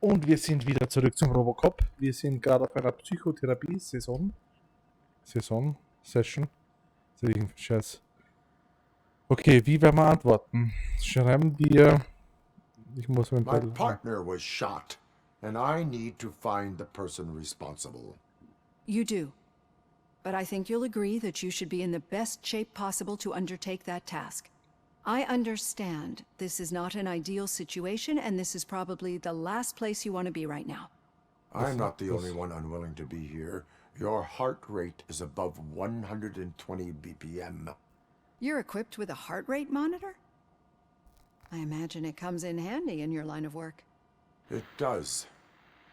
Und wir sind wieder zurück zum RoboCop. Wir sind gerade auf einer Psychotherapie-Session. Session. Scheiß. Okay, wie werden wir antworten? Schreiben wir... Ich muss My eventuell... partner was shot, and I need to find the person responsible. You do. But I think you'll agree that you should be in the best shape possible to undertake that task. I understand this is not an ideal situation, and this is probably the last place you want to be right now. I'm not the only one unwilling to be here. Your heart rate is above 120 BPM. You're equipped with a heart rate monitor? I imagine it comes in handy in your line of work. It does.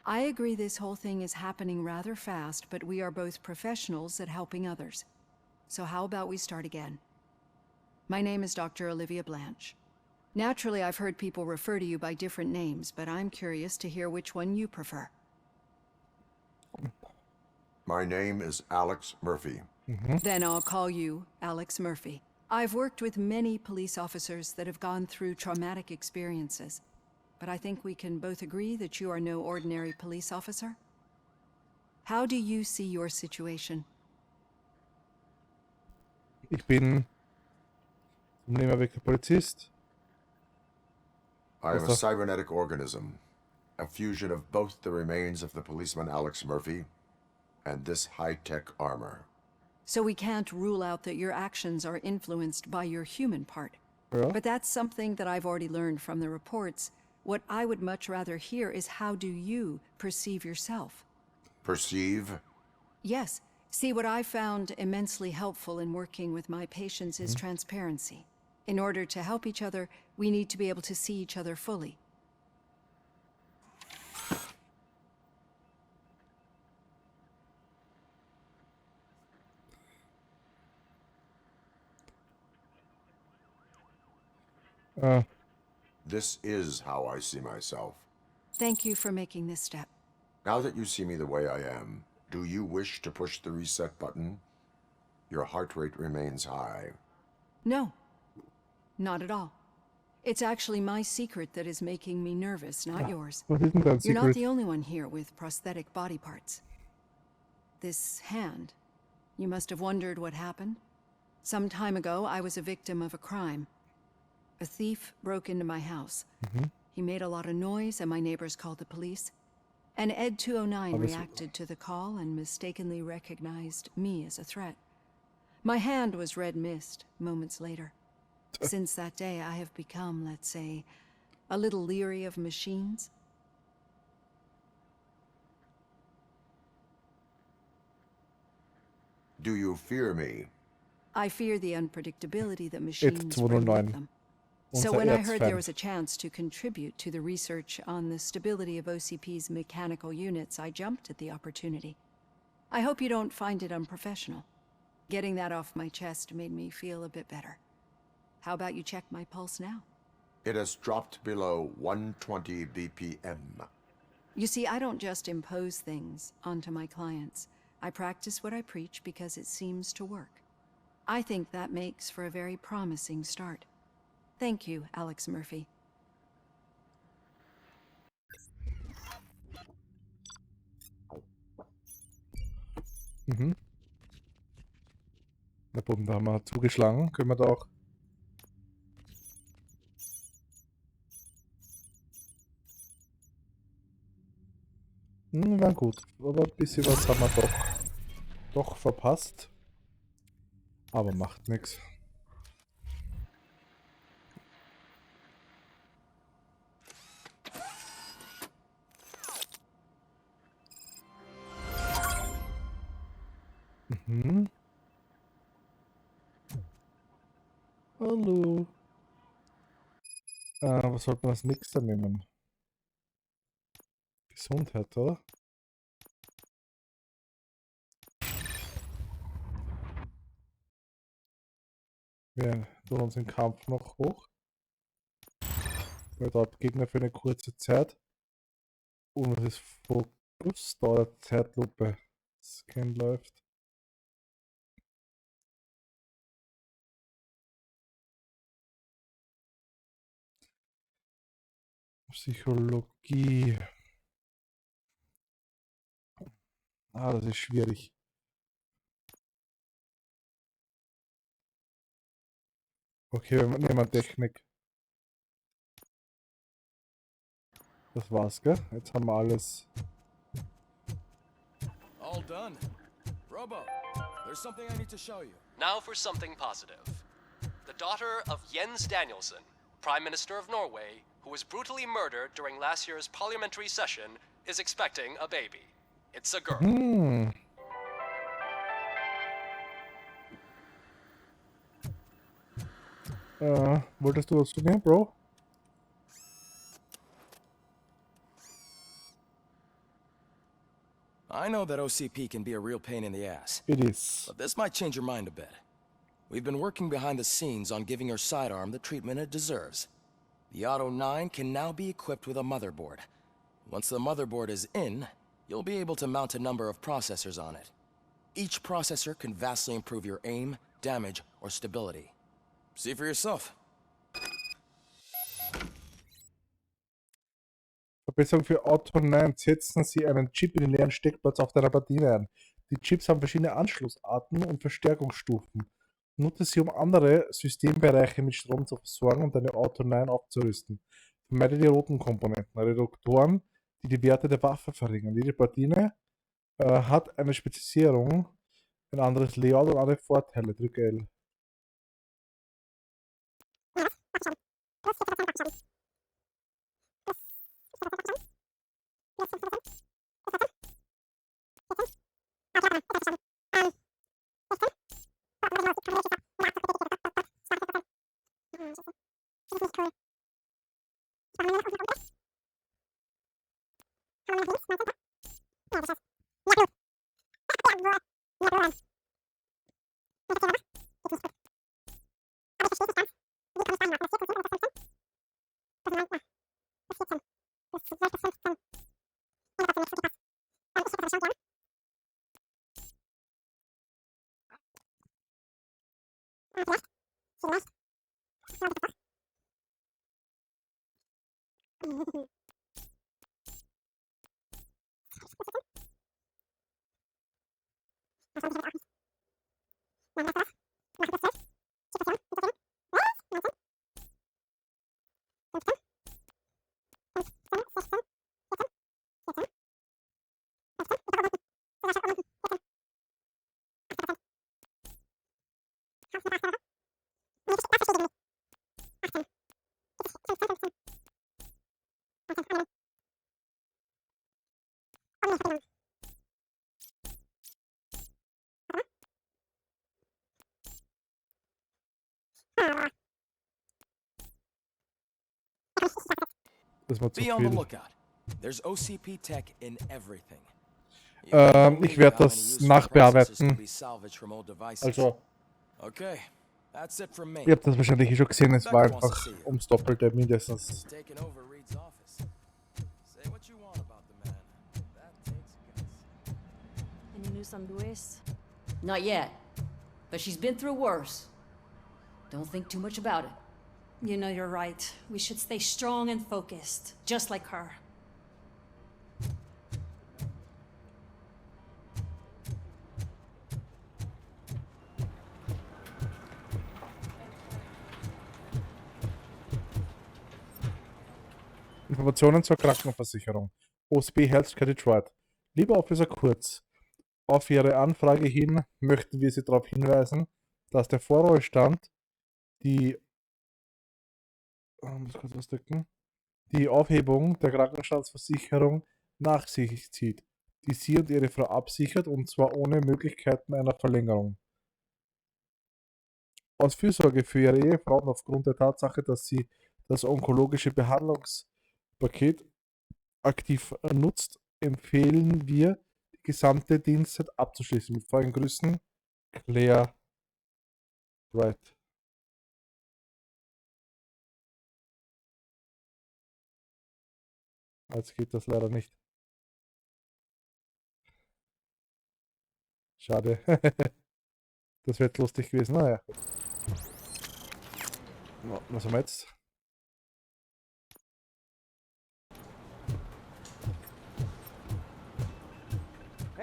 I agree this whole thing is happening rather fast, but we are both professionals at helping others. So how about we start again? My name is Dr. Olivia Blanche. Naturally, I've heard people refer to you by different names, but I'm curious to hear which one you prefer. My name is Alex Murphy. Then I'll call you Alex Murphy. I've worked with many police officers that have gone through traumatic experiences, but I think we can both agree that you are no ordinary police officer. How do you see your situation? Ich bin... Nehmen wir weg der Polizist. I am a cybernetic organism, a fusion of both the remains of the policeman Alex Murphy and this high-tech armor. So we can't rule out that your actions are influenced by your human part. Ja. But that's something that I've already learned from the reports. What I would much rather hear is how do you perceive yourself? Perceive? Yes. See, what I found immensely helpful in working with my patients is transparency. In order to help each other, we need to be able to see each other fully. This is how I see myself. Thank you for making this step. Now that you see me the way I am, do you wish to push the reset button? Your heart rate remains high. No, not at all. It's actually my secret that is making me nervous, not yours. Was ist denn dein You're not Secret? the only one here with prosthetic body parts. This hand, you must have wondered what happened. Some time ago, I was a victim of a crime. A thief broke into my house. He made a lot of noise, and my neighbors called the police. And Ed 209 reacted to the call and mistakenly recognized me as a threat. My hand was red mist moments later. Since that day, I have become, let's say, a little leery of machines. Do you fear me? I fear the unpredictability that machines bring 209. with them. So Unser when I heard Erzfeind. there was a chance to contribute to the research on the stability of OCP's mechanical units, I jumped at the opportunity. I hope you don't find it unprofessional. Getting that off my chest made me feel a bit better. How about you check my pulse now? It has dropped below 120 BPM. You see, I don't just impose things onto my clients. I practice what I preach because it seems to work. I think that makes for a very promising start. Thank you, Alex Murphy. Na bumm, da haben wir zugeschlagen. Können wir da auch... War gut. Aber ein bisschen was haben wir doch verpasst. Aber macht nichts. Hallo. Was sollten wir als nächstes nehmen? Gesundheit, oder? Wir tun uns den Kampf noch hoch. Weil dort Gegner für eine kurze Zeit. Und was ist Fokus? Dauert Zeitlupe. Scan läuft. Psychologie. Ah, das ist schwierig. Okay, wir nehmen Technik. Das war's, gell? Jetzt haben wir alles. All done. Robo, there's something I need to show you. Now for something positive. The daughter of Jens Danielson, Prime Minister of Norway, who was brutally murdered during last year's parliamentary session, is expecting a baby. It's a girl. Wolltest du was zu mir, Bro? I know that OCP can be a real pain in the ass, It is. but this might change your mind a bit. We've been working behind the scenes on giving your sidearm the treatment it deserves. The Auto 9 can now be equipped with a motherboard. Once the motherboard is in, you'll be able to mount a number of processors on it. Each processor can vastly improve your aim, damage, or stability. See for yourself. Verbesserung für Auto 9. Setzen Sie einen Chip in den leeren Steckplatz auf deiner Platine ein. Die Chips haben verschiedene Anschlussarten und Verstärkungsstufen. Nutze sie, um andere Systembereiche mit Strom zu versorgen und deine Auto 9 aufzurüsten. Vermeide die roten Komponenten, Reduktoren, die die Werte der Waffe verringern. Jede Platine hat eine Spezialisierung, ein anderes Layout und andere Vorteile. Drücke L. Das war zu Be on the viel. lookout. There's OCP tech in everything. Ich werde das nachbearbeiten. Also, Okay, that's it from me. ihr habt das wahrscheinlich eh schon gesehen, es war einfach ums Doppelte mindestens. Taking over Reed's office. Say what you want about the man. That takes guts. Any news on Luis? Not yet. But she's been through worse. Don't think too much about it. You know you're right. We should stay strong and focused, just like her. Informationen zur Krankenversicherung. OSB Healthcare Detroit. Lieber Officer Kurz, auf Ihre Anfrage hin möchten wir Sie darauf hinweisen, dass der Vorruhestand die Aufhebung der Krankenstandsversicherung nach sich zieht, die Sie und Ihre Frau absichert, und zwar ohne Möglichkeiten einer Verlängerung. Aus Fürsorge für Ihre Ehefrau und aufgrund der Tatsache, dass sie das onkologische Behandlungspaket aktiv nutzt, empfehlen wir, die gesamte Dienstzeit abzuschließen. Mit folgenden Grüßen, Claire Wright. Jetzt geht das leider nicht. Schade. Das wäre jetzt lustig gewesen. Naja. Was haben wir jetzt?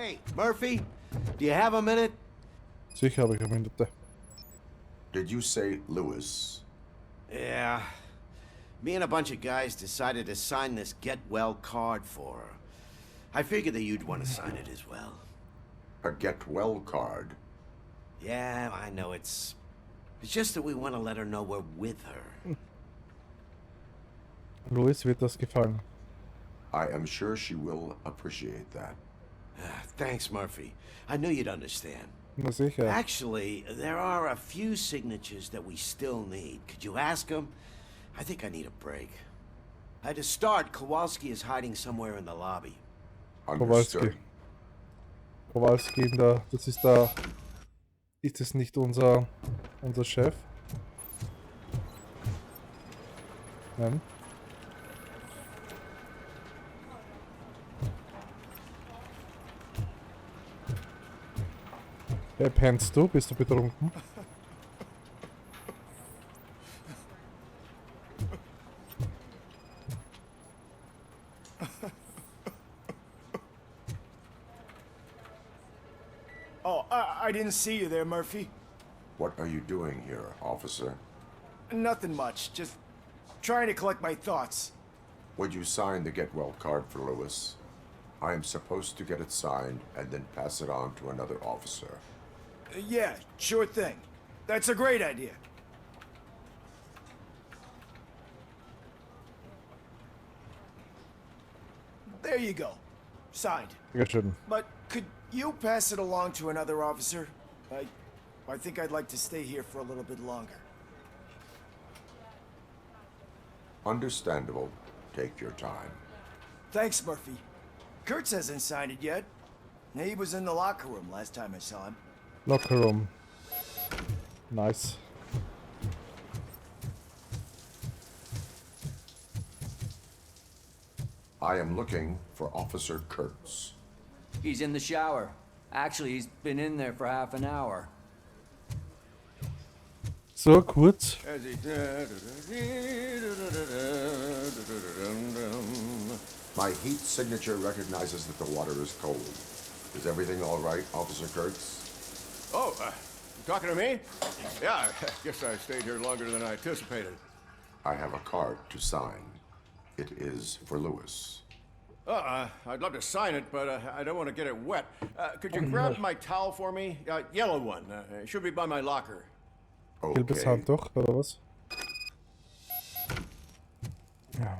Hey, Murphy, do you have a minute? Sicher habe ich eine Minute. Did you say Lewis? Yeah. Me and a bunch of guys decided to sign this get well card for her. I figured that you'd want to sign it as well. A get well card? Yeah, I know it's just that we want to let her know we're with her. Louis wird das gefallen. I am sure she will appreciate that. Thanks, Murphy. I knew you'd understand. Na sicher. Actually, there are a few signatures that we still need. Could you ask them? I think I need a break. To start, Kowalski is hiding somewhere in the lobby. Kowalski. Understood. Kowalski das ist ist es nicht unser Chef? Nein. Hey, pennst du? Bist du betrunken? Oh, I didn't see you there, Murphy. What are you doing here, officer? Nothing much, just trying to collect my thoughts. Would you sign the get well card for Lewis? I am supposed to get it signed and then pass it on to another officer. Yeah, sure thing. That's a great idea. There you go. Signed. Dankeschön. But could you pass it along to another officer? I think I'd like to stay here for a little bit longer. Understandable. Take your time. Thanks, Murphy. Kurtz hasn't signed it yet. He was in the locker room last time I saw him. Locker room. Nice. I am looking for Officer Kurtz. He's in the shower. Actually, he's been in there for half an hour. So, kurz. My heat signature recognizes that the water is cold. Is everything all right, Officer Kurtz? Oh, you talking to me? Yeah, I guess I stayed here longer than I anticipated. I have a card to sign. It is for Lewis. I'd love to sign it, but I don't want to get it wet. Could you grab my towel for me? Yellow one. It should be by my locker. Gelbes Okay. Handtuch, oder was? Ja.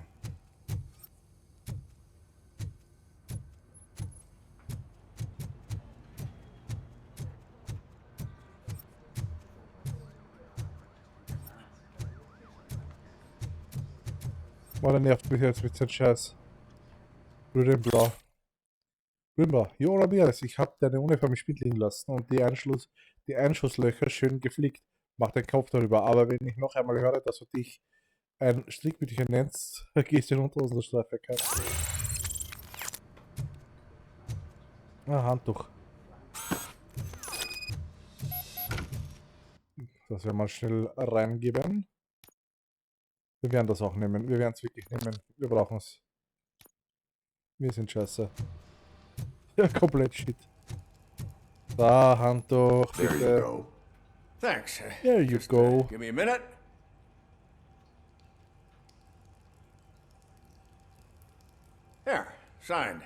Boah, der nervt mich jetzt mit seinem Scheiß. Grün-Blau. Grün-Blau. Ja, Ramirez, ich hab deine Uniform im Spiel liegen lassen und die Einschusslöcher schön geflickt. Mach den Kopf darüber. Aber wenn ich noch einmal höre, dass du dich ein Strickmütchen nennst, gehst du in Unterhosenstrafe. Ah, Handtuch. Das werden wir mal schnell reingeben. Wir werden das auch nehmen. Wir werden es wirklich nehmen. Wir brauchen es. Wir sind scheiße. Ja, komplett shit. Da, Handtuch, There you bitte. go. Thanks. There you go. Give me a minute. There, signed.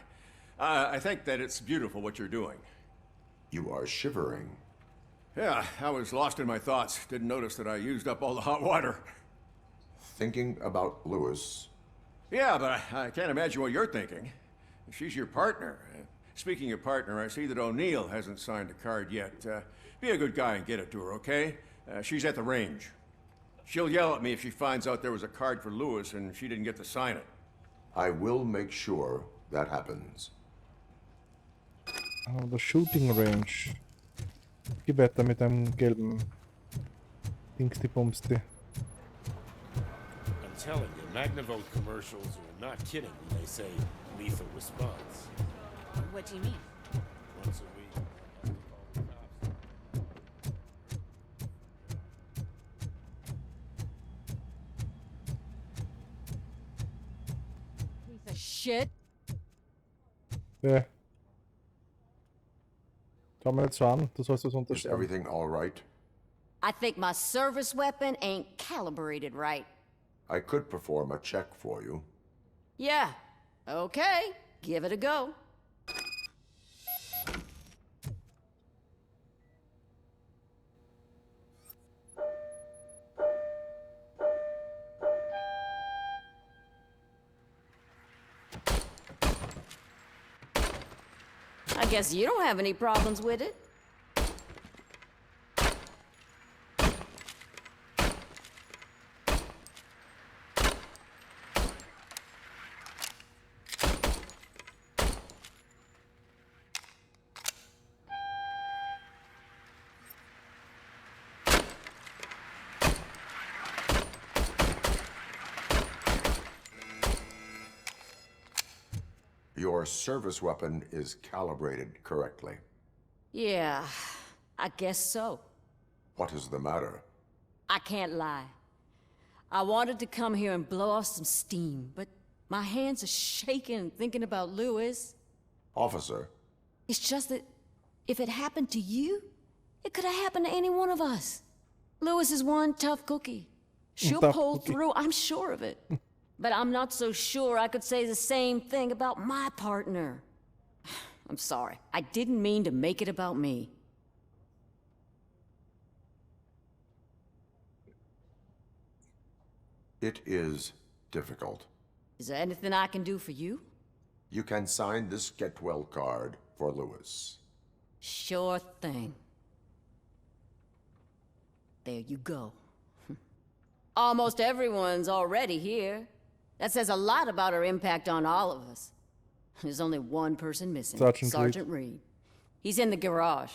I think that it's beautiful what you're doing. You are shivering. Yeah, I was lost in my thoughts. Didn't notice that I used up all the hot water. Thinking about Lewis. Yeah, but I can't imagine what you're thinking. She's your partner. Speaking of partner, I see that O'Neill hasn't signed a card yet. Be a good guy and get it to her, okay? She's at the range. She'll yell at me if she finds out there was a card for Lewis and she didn't get to sign it. I will make sure that happens. Oh, the shooting range. Geh weiter mit einem gelben Dingsdi-Bumsti. I'm telling you, Magnavolt commercials are not kidding when they say lethal response. What do you mean? Once a week. Piece of shit. Yeah. Schau mir jetzt so an, du sollst das Is unterschreiben. everything all right? I think my service weapon ain't calibrated right. I could perform a check for you. Yeah, okay, give it a go. I guess you don't have any problems with it. Your service weapon is calibrated correctly. Yeah, I guess so. What is the matter? I can't lie. I wanted to come here and blow off some steam, but my hands are shaking thinking about Lewis. Officer, It's just that if it happened to you, it could have happened to any one of us. Lewis is one tough cookie. She'll Tough pull cookie. through, I'm sure of it. But I'm not so sure I could say the same thing about my partner. I'm sorry. I didn't mean to make it about me. it is difficult. Is there anything I can do for you? You can sign this get well card for Lewis. Sure thing. There you go. Almost everyone's already here. That says a lot about her impact on all of us. There's only one person missing. Sergeant Reed. He's in the garage.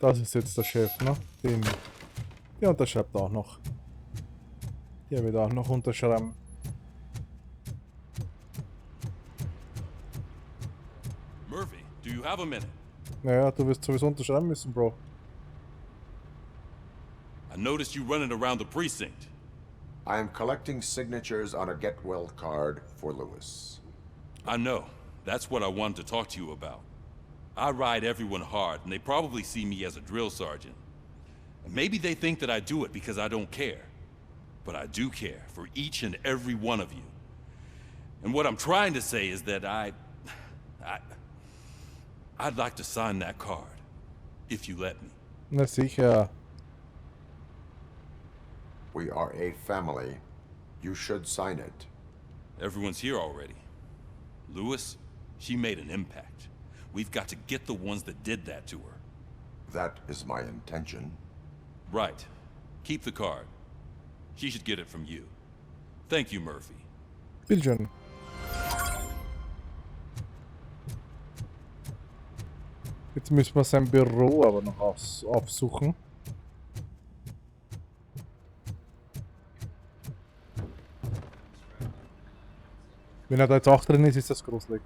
Das ist jetzt der Chef, ne? Die unterschreibt auch noch. Die wird auch noch unterschreiben. Murphy, do you have a minute? Naja, du wirst sowieso unterschreiben müssen, Bro. I noticed you running around the precinct. I am collecting signatures on a get well card for Lewis. I know. That's what I wanted to talk to you about. I ride everyone hard, and they probably see me as a drill sergeant. And maybe they think that I do it because I don't care. But I do care for each and every one of you. And what I'm trying to say is that I'd like to sign that card, if you let me. Na sicher. We are a family. You should sign it. Everyone's here already. Lewis, she made an impact. We've got to get the ones that did that to her. That is my intention. Right. Keep the card. She should get it from you. Thank you, Murphy. Bitteschön. Jetzt müssen wir sein Büro aber noch aufsuchen. Wenn er da jetzt auch drin ist, ist das gruselig.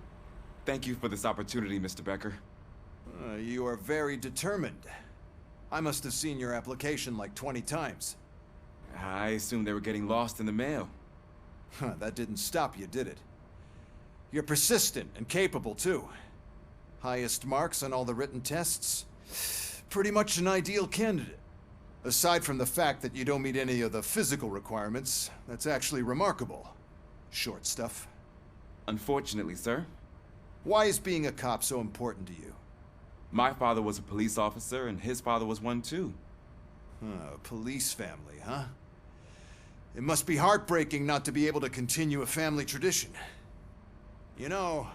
Thank you for this opportunity, Mr. Becker. You are very determined. I must have seen your application like 20 times. I assumed they were getting lost in the mail. That didn't stop you, did it? You're persistent and capable, too. Highest marks on all the written tests. Pretty much an ideal candidate. Aside from the fact that you don't meet any of the physical requirements, that's actually remarkable. Short stuff. Unfortunately, sir. Why is being a cop so important to you? My father was a police officer, and his father was one too. A police family, huh? It must be heartbreaking not to be able to continue a family tradition. You know,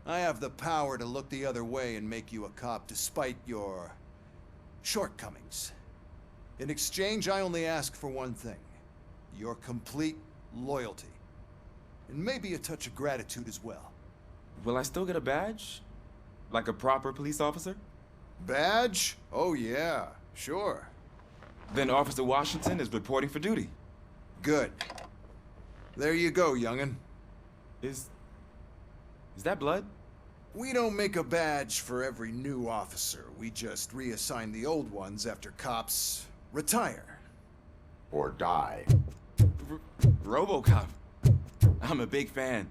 I have the power to look the other way and make you a cop despite your shortcomings. In exchange, I only ask for one thing. Your complete loyalty. And maybe a touch of gratitude as well. Will I still get a badge? Like a proper police officer? Badge? Oh yeah, sure. Then Officer Washington is reporting for duty. Good. There you go, young'un. Is that blood? We don't make a badge for every new officer. We just reassign the old ones after cops retire. Or die. RoboCop. I'm a big fan.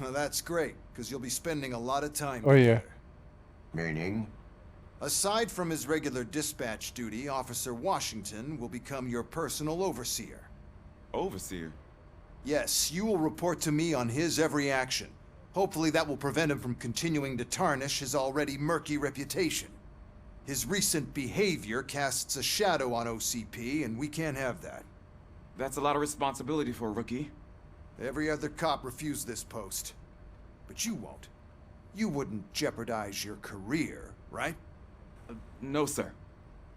That's great, because you'll be spending a lot of time Oh yeah. together. Meaning? Aside from his regular dispatch duty, Officer Washington will become your personal overseer. Overseer? Yes, you will report to me on his every action. Hopefully that will prevent him from continuing to tarnish his already murky reputation. His recent behavior casts a shadow on OCP, and we can't have that. That's a lot of responsibility for a rookie. Every other cop refused this post. But you won't. You wouldn't jeopardize your career, right? No, sir.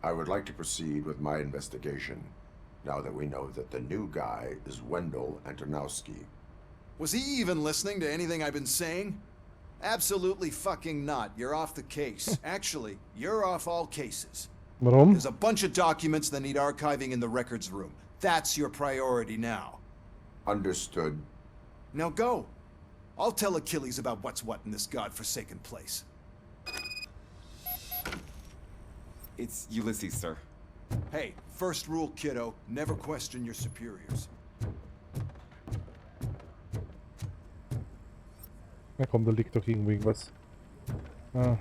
I would like to proceed with my investigation, now that we know that the new guy is Wendell Antonowski. Was he even listening to anything I've been saying? Absolutely fucking not. You're off the case. Actually, you're off all cases. Waarom? There's a bunch of documents that need archiving in the records room. That's your priority now. Understood. Now go. I'll tell Achilles about what's what in this godforsaken place. It's Ulysses, sir. Hey, first rule, kiddo, never question your superiors. Na komm, da liegt doch irgendwo irgendwas. Ah.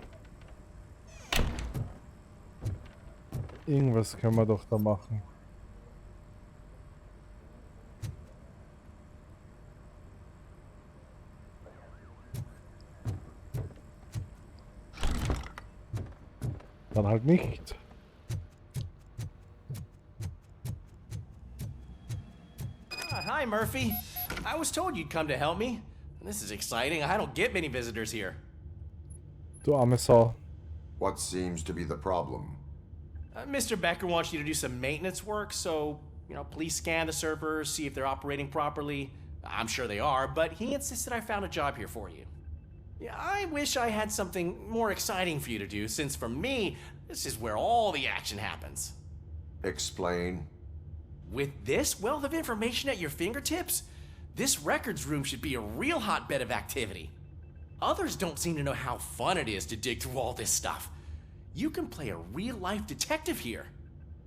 Irgendwas können wir doch da machen. Dann halt nicht. Hi, Murphy. I was told you'd come to help me. This is exciting. I don't get many visitors here. Du arme Sau. What seems to be the problem? Mr. Becker wants you to do some maintenance work, so, please scan the servers, see if they're operating properly. I'm sure they are, but he insisted I found a job here for you. Yeah, I wish I had something more exciting for you to do, since for me, this is where all the action happens. Explain. With this wealth of information at your fingertips, this records room should be a real hotbed of activity. Others don't seem to know how fun it is to dig through all this stuff. You can play a real-life detective here.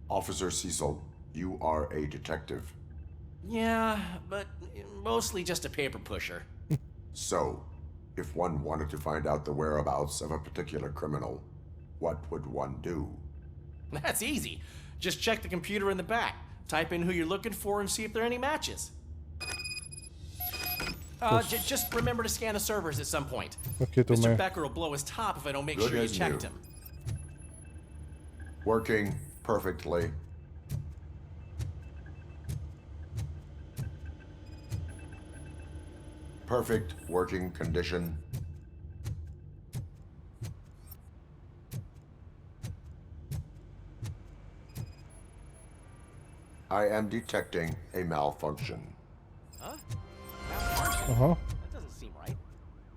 Officer Cecil, you are a detective. Yeah, but mostly just a paper pusher. So, if one wanted to find out the whereabouts of a particular criminal, what would one do? That's easy. Just check the computer in the back, type in who you're looking for, and see if there are any matches. Just remember to scan the servers at some point. Okay, Mr. Becker will blow his top if I don't make Good sure you as checked new. him. Working perfectly. Perfect working condition. I am detecting a malfunction. Huh? Uh-huh. That doesn't seem right.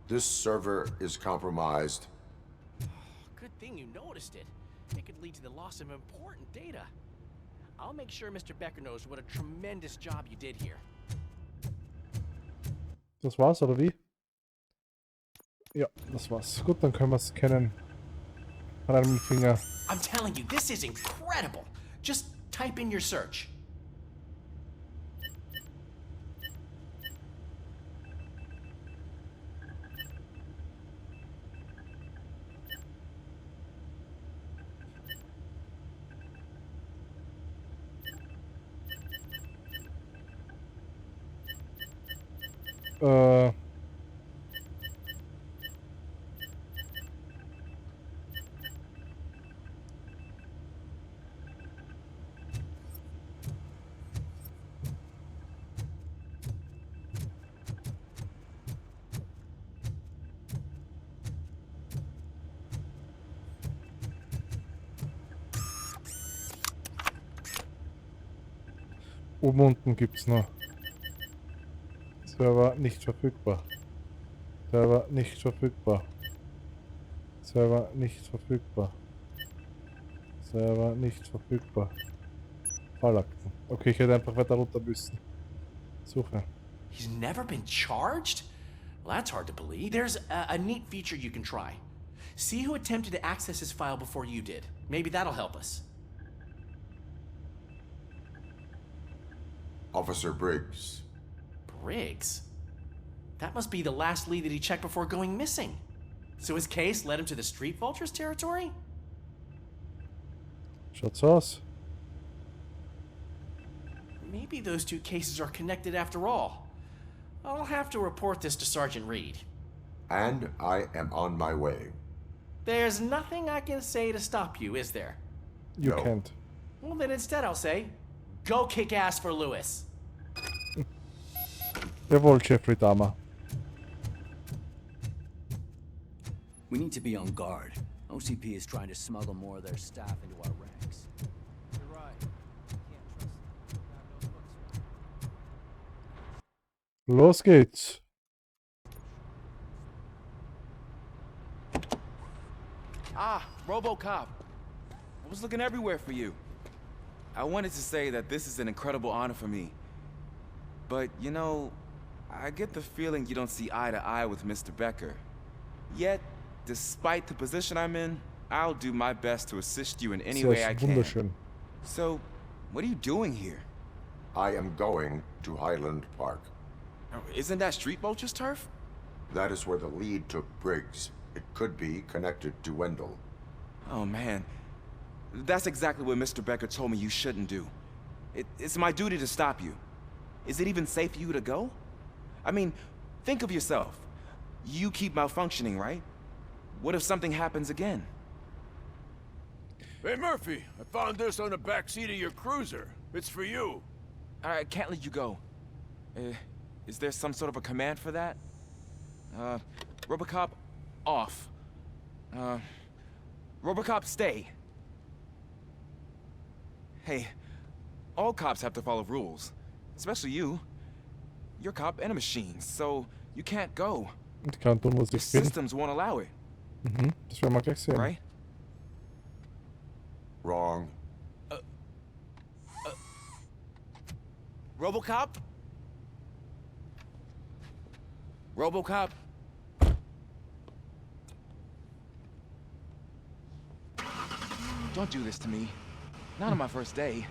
This server is compromised. Good thing you noticed it. It could lead to the loss of important data. I'll make sure Mr. Becker knows what a tremendous job you did here. Das war's, oder wie? Ja, das war's. Gut, dann können wir es scannen. An einem Finger. I'm telling you, this is incredible. Just type in your search. Oben unten gibt's noch. Server nicht verfügbar. Server nicht verfügbar. Server nicht verfügbar. Server nicht verfügbar. Fallakten. Okay, ich hätte einfach weiter runter müssen. Suche. He's never been charged? Well, that's hard to believe. There's a neat feature you can try. See who attempted to access his file before you did. Maybe that'll help us. Officer Briggs. Briggs? That must be the last lead that he checked before going missing. So his case led him to the Street Vultures territory? Schaut so aus. Maybe those two cases are connected after all. I'll have to report this to Sergeant Reed. And I am on my way. There's nothing I can say to stop you, is there? You No. can't. Well, then instead I'll say, go kick ass for Lewis. Jawohl, Jeffrey Dahmer. We need to be on guard. OCP is trying to smuggle more of their staff into our ranks. You're right. Los geht's. Ah, RoboCop. I was looking everywhere for you. I wanted to say that this is an incredible honor for me. But, you know, I get the feeling you don't see eye to eye with Mr. Becker. Yet, despite the position I'm in, I'll do my best to assist you in any way I can. Wunderschön. So, what are you doing here? I am going to Highland Park. Isn't that Street Vulture's turf? That is where the lead took Briggs. It could be connected to Wendell. Oh, man. That's exactly what Mr. Becker told me you shouldn't do. It's my duty to stop you. Is it even safe for you to go? I mean, think of yourself. You keep malfunctioning, right? What if something happens again? Hey, Murphy, I found this on the back seat of your cruiser. It's for you. I can't let you go. Is there some sort of a command for that? RoboCop, off. RoboCop, stay. Hey, all cops have to follow rules. Especially you. You're a cop and a machine, so you can't go. Ich kann tun, was The ich will. systems won't allow it, Das werden wir gleich sehen. right? Wrong. RoboCop? RoboCop? Don't do this to me. Not on my first day.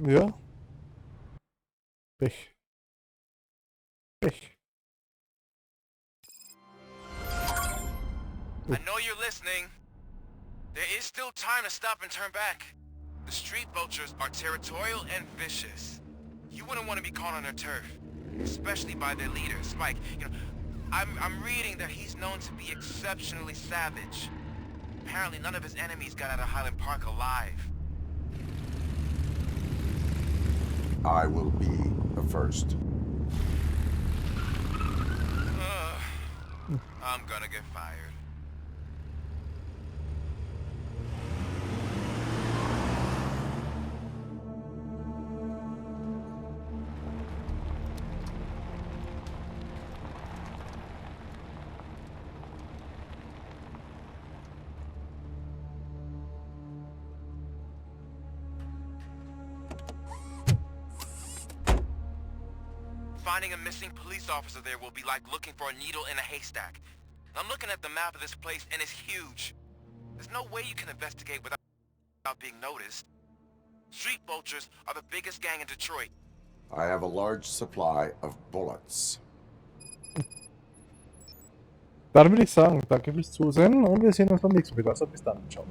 Ja. Pech. Pech. I know you're listening. There is still time to stop and turn back. The Street Vultures are territorial and vicious. You wouldn't want to be caught on their turf, especially by their leader, Spike. You know, I'm reading that he's known to be exceptionally savage. Apparently none of his enemies got out of Highland Park alive. I will be the first. I'm gonna get fired. Finding a missing police officer there will be like looking for a needle in a haystack. I'm looking at the map of this place and it's huge. There's no way you can investigate without being noticed. Street Vultures are the biggest gang in Detroit. I have a large supply of bullets. Dann würde ich sagen, danke fürs Zusehen und wir sehen uns beim nächsten Video. Also bis dann, ciao.